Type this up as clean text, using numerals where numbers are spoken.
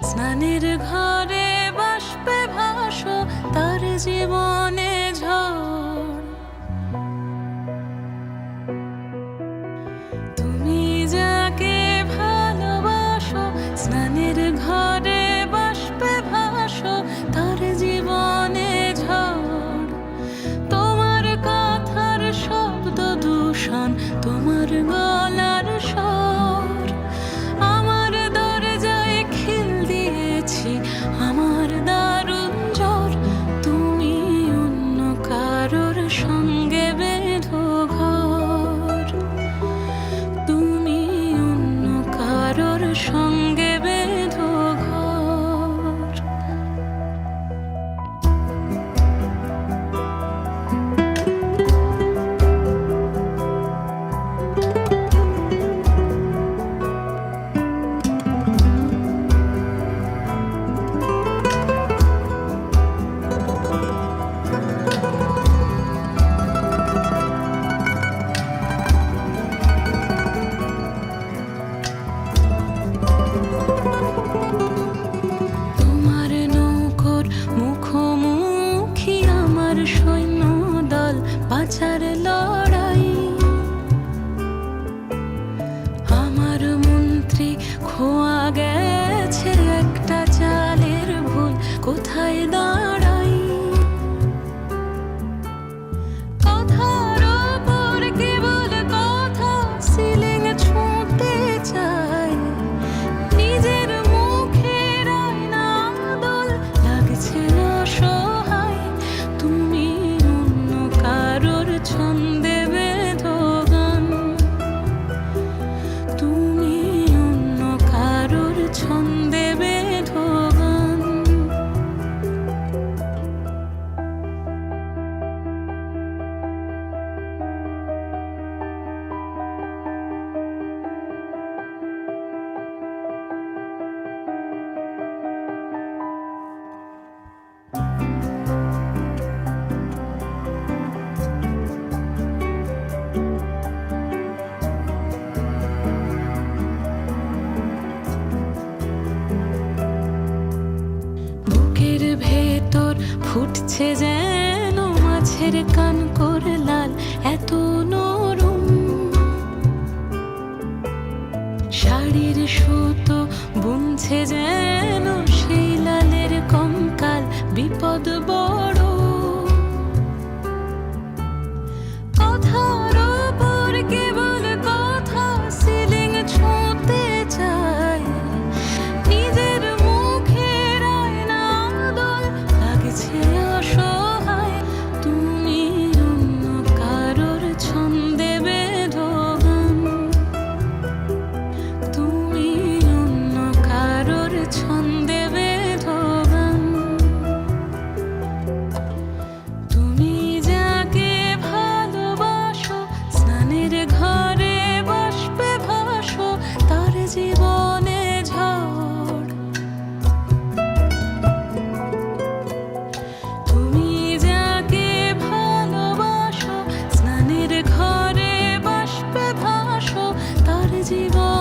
স্নানের ঘরে বাষ্পে ভাসো, তার জীবনে ঝড়। তুমি যাকে ভালোবাসো, স্নানের ঘরে বাষ্পে ভাসো, তার জীবনে ঝড়। তোমার কথার শব্দ দূষণ, তোমার গলার স্বর আমার দরজায় খিল দিয়েছি, আমার দারুণ জ্বর। তুমি অন্য কারোর সঙ্গে বেঁধো ঘর, তুমি অন্য কারোর সঙ্গে বেঁধো ঘর। তোমার নৌকোর মুখোমুখি আমার সৈন্য দল, বাঁচার লড়াই। আমার মন্ত্রী খোয়া গেছে একটা চালের ভুল, কোথায় দাঁড়াই। কথার ওপর কেবল কথা, সিলিং ছুঁতে চাই। নিজের মুখের আয়না দোল লাগছে অসহায়। তুমি অন্য কারোর ছন্দে বেঁধো গান, তুমি অন্য কারোর ছন্দে বেঁধো গান। বুকের ভেতর ফুটছে যেন মাছের কানকর লাল, এত নরম। শাড়ির সুতো বুনছে যেন সেই লালের কঙ্কাল, বিপদ বড়। কথার ওপর কেবল কথা, সিলিং ছুঁতে চাই। নিজের মুখের আয়না দোল লাগছে অসহায়। তুমি অন্য কারোর ছন্দে বেঁধো গান, তুমি অন্য কারোর ছন্দে বেঁধো গান। তুমি যাকে ভালোবাসো, স্নানের ঘরে বাষ্পে ভাসো, তার জীবনে ঝড়। তুমি যাকে ভালোবাসো, স্নানের ঘরে বাষ্পে ভাসো, তার জীবন